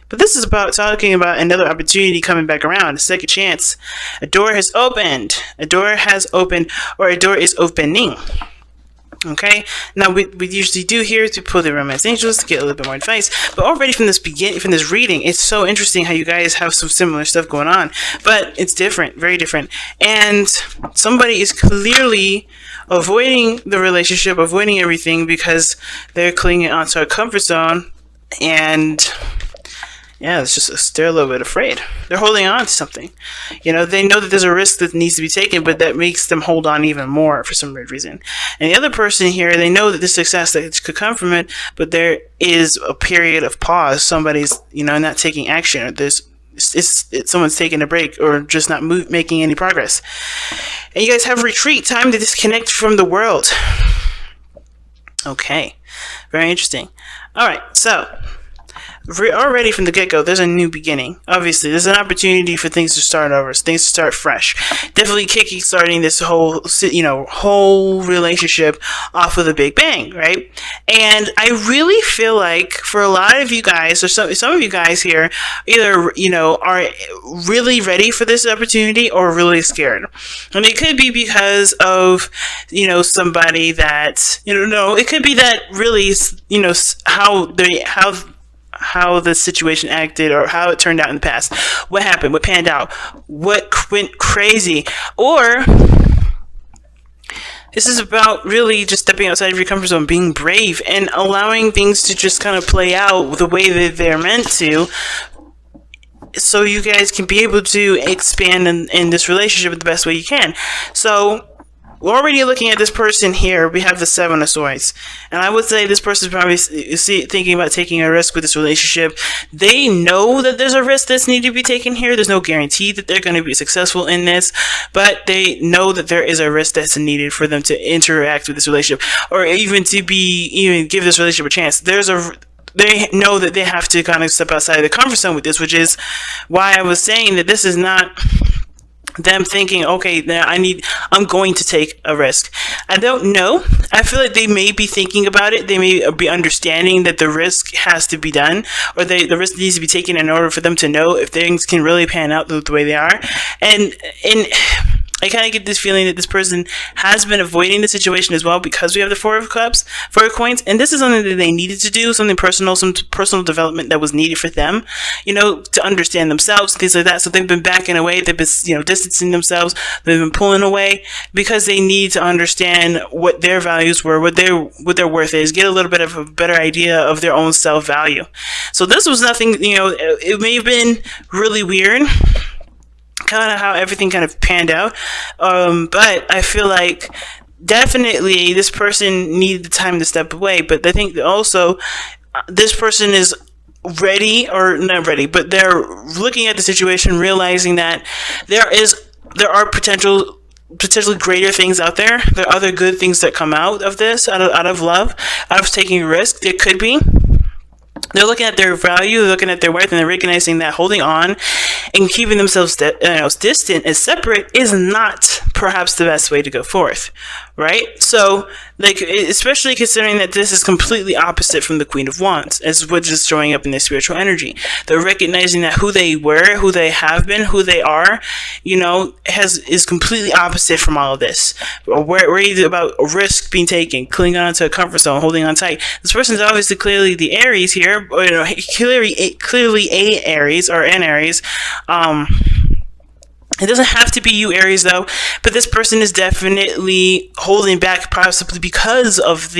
But this is about talking about another opportunity coming back around, a second chance. A door has opened. A door has opened, or a door is opening. Okay, now we usually do here to pull the romance angels to get a little bit more advice, but already from this reading, it's so interesting how you guys have some similar stuff going on, but it's different, very different, and somebody is clearly avoiding the relationship, avoiding everything because they're clinging onto a comfort zone, and yeah, it's just they're a little bit afraid. They're holding on to something. They know that there's a risk that needs to be taken, but that makes them hold on even more for some weird reason. And the other person here, they know that the success that could come from it, but there is a period of pause. Somebody's, not taking action, or someone's taking a break, or just not making any progress. And you guys have retreat, time to disconnect from the world. Okay, very interesting. All right, so already from the get-go, there's a new beginning. Obviously, there's an opportunity for things to start over, things to start fresh. Definitely starting this whole relationship off of the Big Bang, right? And I really feel like for a lot of you guys, or some of you guys here, either are really ready for this opportunity or really scared. And it could be because of somebody that it could be that really how the situation acted, or how it turned out in the past. What happened? What panned out? What went crazy? Or this is about really just stepping outside of your comfort zone, being brave, and allowing things to just kind of play out the way that they're meant to, so you guys can be able to expand in this relationship the best way you can. So we're already looking at this person here. We have the Seven of Swords. And I would say this person is probably thinking about taking a risk with this relationship. They know that there's a risk that's needed to be taken here. There's no guarantee that they're going to be successful in this. But they know that there is a risk that's needed for them to interact with this relationship. Or even to give this relationship a chance. They know that they have to kind of step outside of the comfort zone with this, which is why I was saying that this is not them thinking, okay, now I'm going to take a risk. I don't know. I feel like they may be thinking about it. They may be understanding that the risk has to be done, or the risk needs to be taken in order for them to know if things can really pan out the way they are. And I kind of get this feeling that this person has been avoiding the situation as well, because we have the Four of Coins, and this is something that they needed to do, something personal, some personal development that was needed for them, to understand themselves, things like that. So they've been backing away, they've been, distancing themselves, they've been pulling away, because they need to understand what their values were, what their worth is, get a little bit of a better idea of their own self-value. So this was nothing, it may have been really weird, kind of how everything kind of panned out, but I feel like definitely this person needed the time to step away. But I think also this person is ready, or not ready, but they're looking at the situation, realizing that there are potentially greater things out there. There are other good things that come out of this, out of love, out of taking a risk. There could be. They're looking at their value, they're looking at their worth, and they're recognizing that holding on and keeping themselves distant and separate is not perhaps the best way to go forth, right? So, especially considering that this is completely opposite from the Queen of Wands, as what's just showing up in their spiritual energy. They're recognizing that who they were, who they have been, who they are, is completely opposite from all of this. Worried about a risk being taken, clinging on to a comfort zone, holding on tight. This person's obviously clearly the Aries here, clearly a Aries, or an Aries. It doesn't have to be you, Aries, though, but this person is definitely holding back, possibly because of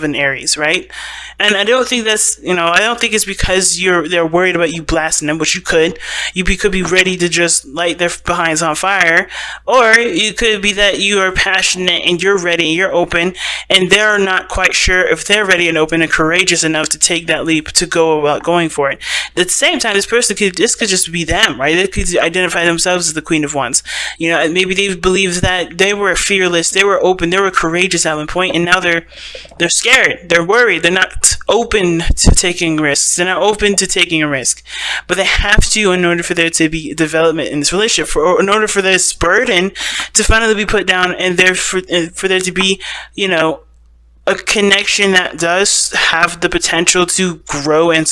an Aries, right? And I don't think that's, I don't think it's because they're worried about you blasting them, which you could. You could be ready to just light their behinds on fire, or it could be that you are passionate and you're ready, you're open, and they're not quite sure if they're ready and open and courageous enough to take that leap to go about going for it. At the same time, this could just be them, right? They could identify themselves as the Queen of Wands. Maybe they believe that they were fearless, they were open, they were courageous at one point, and now they're scared, they're worried, they're not open to taking risks, they're not open to taking a risk. But they have to, in order for there to be development in this relationship, or in order for this burden to finally be put down, and for there to be, a connection that does have the potential to grow and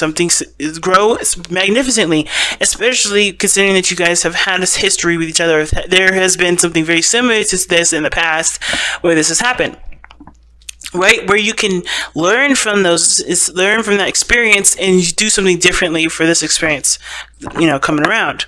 grow magnificently, especially considering that you guys have had this history with each other. There has been something very similar to this in the past where this has happened. Right, where you can learn from that experience and you do something differently for this experience, coming around.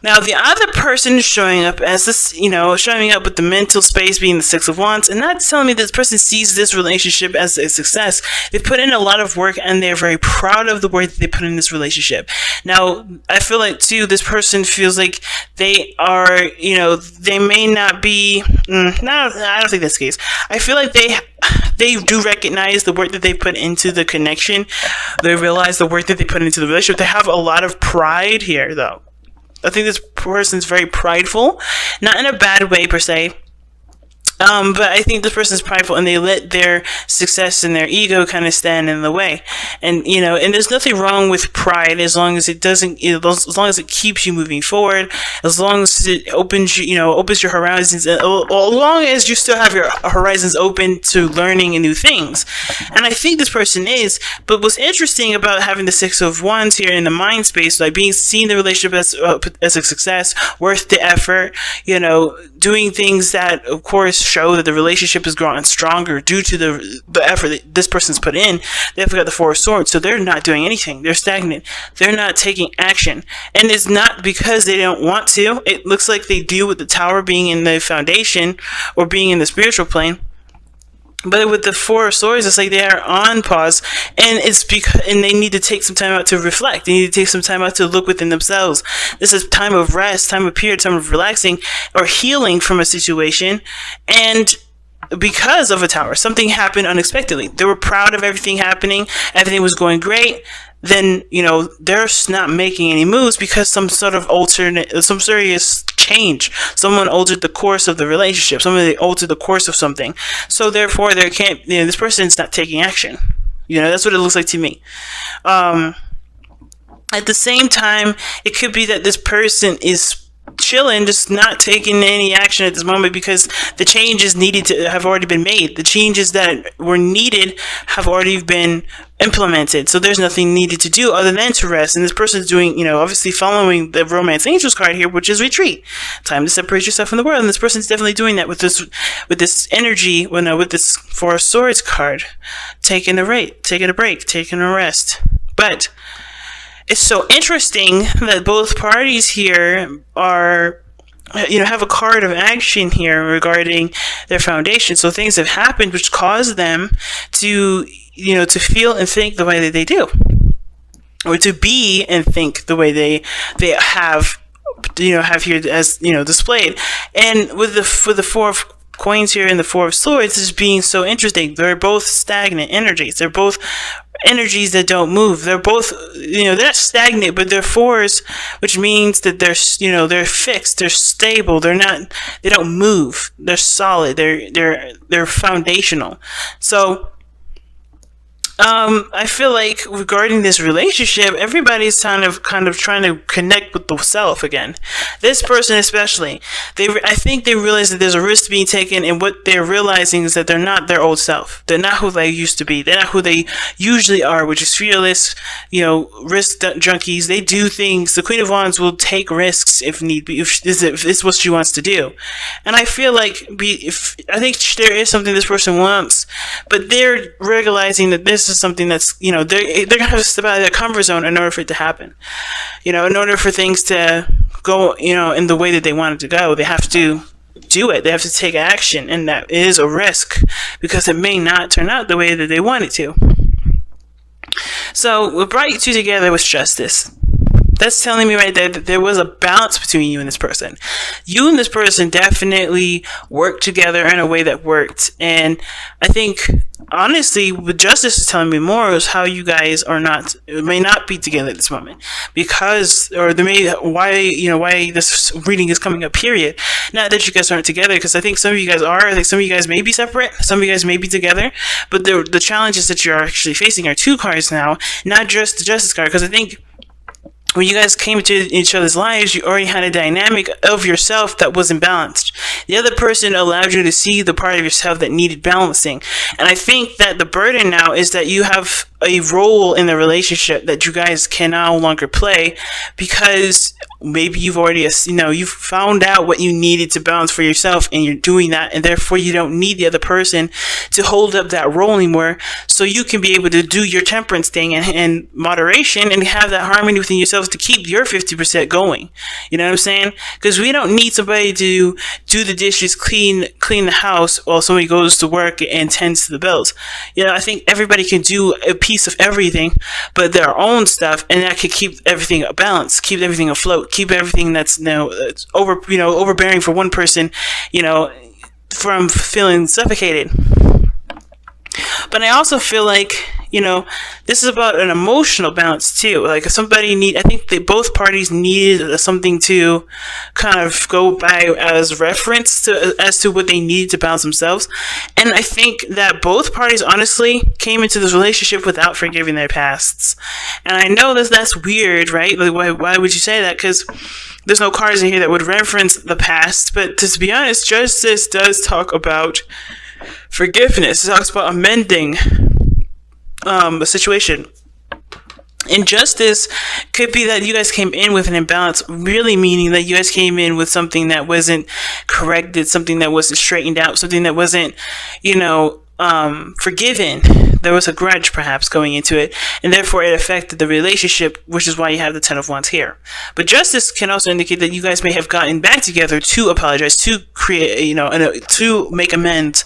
Now, the other person is showing up as this, showing up with the mental space being the Six of Wands, and that's telling me this person sees this relationship as a success. They put in a lot of work and they're very proud of the work that they put in this relationship. Now, I feel like, too, this person feels like they are, they may not be, no, I don't think that's the case. I feel like they do recognize the work that they put into the connection. They realize the work that they put into the relationship. They have a lot of pride here, though. I think this person's very prideful, not in a bad way per se, but I think this person's prideful and they let their success and their ego kind of stand in the way. And, and there's nothing wrong with pride as long as it doesn't, as long as it keeps you moving forward, as long as it opens your horizons, as long as you still have your horizons open to learning new things. And I think this person is, but what's interesting about having the Six of Wands here in the mind space, like seeing the relationship as a success, worth the effort, doing things that, of course, show that the relationship is growing stronger due to the effort that this person's put in. They've got the Four of Swords, so they're not doing anything. They're stagnant. They're not taking action. And it's not because they don't want to. It looks like they deal with the Tower being in the foundation or being in the spiritual plane. But with the Four of Swords, it's like they are on pause, and and they need to take some time out to reflect. They need to take some time out to look within themselves. This is time of rest, time of period, time of relaxing or healing from a situation. And because of a Tower, something happened unexpectedly. They were proud of everything happening. Everything was going great. Then, they're not making any moves because some serious change. Someone altered the course of the relationship. Somebody altered the course of something. So therefore, this person's not taking action. That's what it looks like to me. At the same time, it could be that this person is chilling, just not taking any action at this moment because the changes needed to have already been made. The changes that were needed have already been implemented. So there's nothing needed to do other than to rest. And this person's doing, obviously following the Romance Angels card here, which is retreat. Time to separate yourself from the world. And this person's definitely doing that with this energy, with this Four of Swords card. Taking a break, taking a rest. But it's so interesting that both parties here are, have a card of action here regarding their foundation. So things have happened which caused them to, to feel and think the way that they do, or to be and think the way they have here as displayed. And with the Four of Coins here and the Four of Swords is being so interesting. They're both stagnant energies. They're both energies that don't move. They're both, they're not stagnant, but they're fours, which means that they're fixed, they're stable, they don't move, they're solid, they're foundational. So I feel like regarding this relationship, everybody's kind of trying to connect with the self again. This person especially, I think they realize that there's a risk being taken, and what they're realizing is that they're not their old self. They're not who they used to be. They're not who they usually are, which is fearless, risk junkies. They do things. The Queen of Wands will take risks if need be, if it's what she wants to do. And I feel like I think there is something this person wants, but they're realizing that this is something that's, they're gonna have to step out of their comfort zone in order for it to happen. In order for things to go, in the way that they want it to go, they have to do it. They have to take action, and that is a risk because it may not turn out the way that they want it to. So what brought you two together was justice. That's telling me right there that there was a balance between you and this person. You and this person definitely worked together in a way that worked. And I think, honestly, what justice is telling me more is how you guys may not be together at this moment. Why this reading is coming up, period. Not that you guys aren't together, because I think some of you guys are. I think some of you guys may be separate. Some of you guys may be together. But the challenges that you're actually facing are two cards now, not just the justice card, because I think when you guys came into each other's lives, you already had a dynamic of yourself that wasn't balanced. The other person allowed you to see the part of yourself that needed balancing. And I think that the burden now is that you have a role in the relationship that you guys can no longer play, because maybe you've already, you've found out what you needed to balance for yourself, and you're doing that, and therefore you don't need the other person to hold up that role anymore, so you can be able to do your temperance thing and moderation and have that harmony within yourself to keep your 50% going. You know what I'm saying? Because we don't need somebody to do the dishes, clean the house while somebody goes to work and tends to the bills. I think everybody can do a piece of everything, but their own stuff, and that could keep everything balanced, keep everything afloat, keep everything that's overbearing for one person, from feeling suffocated. But I also feel like, this is about an emotional balance too. Like, if I think that both parties needed something to kind of go by as reference as to what they needed to balance themselves. And I think that both parties honestly came into this relationship without forgiving their pasts. And I know that's weird, right? Like, why would you say that? Because there's no cards in here that would reference the past. But to be honest, justice does talk about forgiveness. It talks about amending a situation. Injustice could be that you guys came in with an imbalance, really meaning that you guys came in with something that wasn't corrected, something that wasn't straightened out, something that wasn't, forgiven. There was a grudge perhaps going into it, and therefore it affected the relationship, which is why you have the Ten of Wands here. But justice can also indicate that you guys may have gotten back together to apologize, to create, to make amends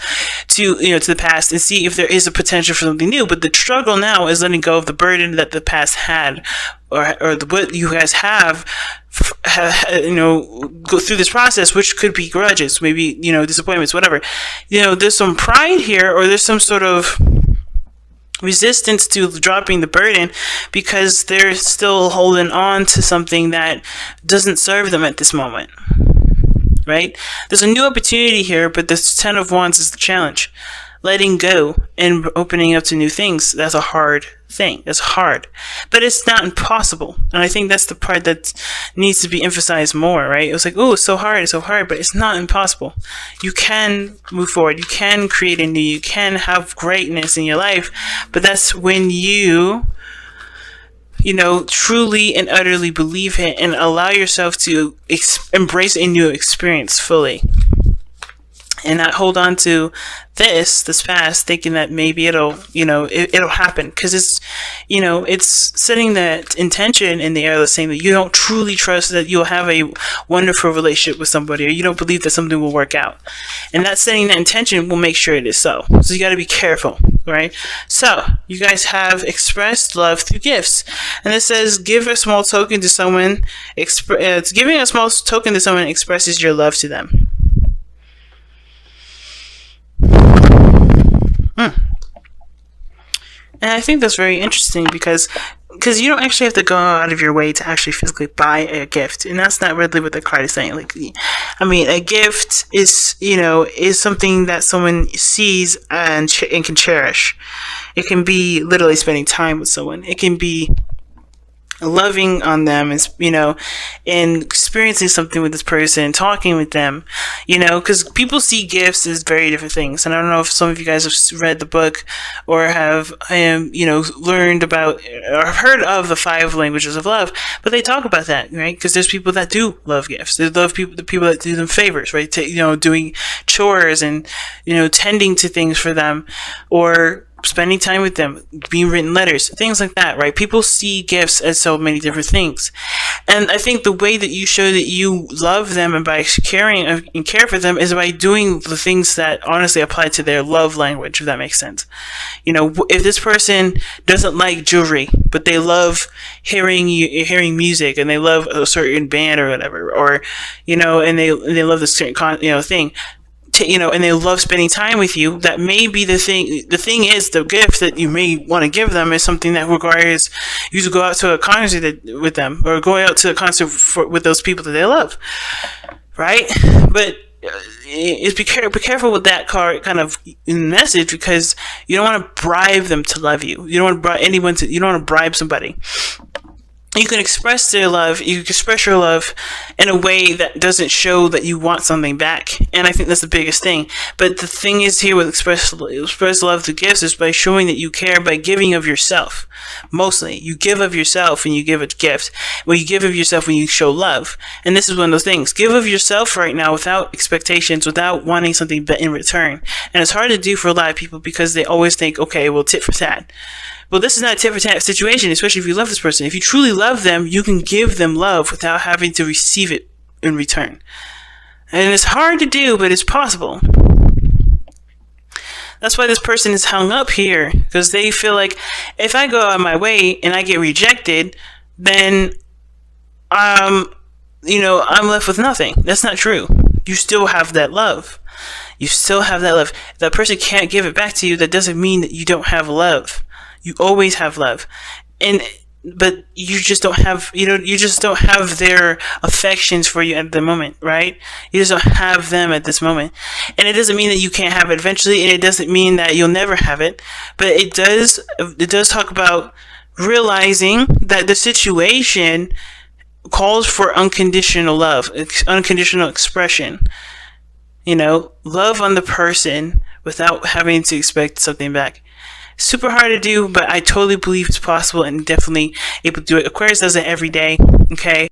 to the past, and see if there is a potential for something new. But the struggle now is letting go of the burden that the past had, or what you guys have, go through this process, which could be grudges, maybe, disappointments, whatever. There's some pride here, or there's some sort of resistance to dropping the burden because they're still holding on to something that doesn't serve them at this moment, right? There's a new opportunity here, but this Ten of Wands is the challenge. Letting go and opening up to new things, that's a hard thing. It's hard, but it's not impossible. And I think that's the part that needs to be emphasized more, right? It was like, oh, it's so hard, but it's not impossible. You can move forward. You can create anew. You can have greatness in your life, but that's when you truly and utterly believe it and allow yourself to embrace a new experience fully. And not hold on to this past, thinking that maybe it'll happen, because it's setting that intention in the air, saying that you don't truly trust that you'll have a wonderful relationship with somebody, or you don't believe that something will work out, and that setting that intention will make sure it is so. So you got to be careful, right? So you guys have expressed love through gifts, and it says give a small token to someone. Giving a small token to someone expresses your love to them. And I think that's very interesting because you don't actually have to go out of your way to actually physically buy a gift, and that's not really what the card is saying. Like, a gift is something that someone sees and can cherish. It can be literally spending time with someone. It can be loving on them, and experiencing something with this person, talking with them, because people see gifts as very different things. And I don't know if some of you guys have read the book or have, learned about or heard of the 5 languages of love, but they talk about that, right? Because there's people that do love gifts. They love the people that do them favors, right? Doing chores and, tending to things for them, or spending time with them, being written letters, things like that, right? People see gifts as so many different things. And I think the way that you show that you love them and by caring and care for them is by doing the things that honestly apply to their love language, if that makes sense. If this person doesn't like jewelry, but they love hearing music, and they love a certain band or whatever, or, and they love this certain thing, and they love spending time with you, that may be the thing. The thing is, the gift that you may want to give them is something that requires you to go out to a concert with them, or go out to a concert with those people that they love, right? But be careful with that card kind of message, because you don't want to bribe them to love you. You don't want to bribe anyone you don't want to bribe somebody. you can express their love, you can express your love in a way that doesn't show that you want something back. And I think that's the biggest thing. But the thing is here with express love through gifts is by showing that you care, by giving of yourself. Mostly, you give of yourself when you give a gift. Well, you give of yourself when you show love. And this is one of those things. Give of yourself right now without expectations, without wanting something in return. And it's hard to do for a lot of people because they always think, okay, well, tit for tat. Well, this is not a tit for tat situation, especially if you love this person. If you truly love them, you can give them love without having to receive it in return. And it's hard to do, but it's possible. That's why this person is hung up here, because they feel like if I go out of my way and I get rejected, then I'm left with nothing. That's not true. You still have that love. You still have that love. If that person can't give it back to you, that doesn't mean that you don't have love. You always have love. But you just don't have, you just don't have their affections for you at the moment, right? You just don't have them at this moment. And it doesn't mean that you can't have it eventually, and it doesn't mean that you'll never have it, but it does talk about realizing that the situation calls for unconditional love, unconditional expression. Love on the person without having to expect something back. Super hard to do, but I totally believe it's possible and definitely able to do it. Aquarius does it every day, okay?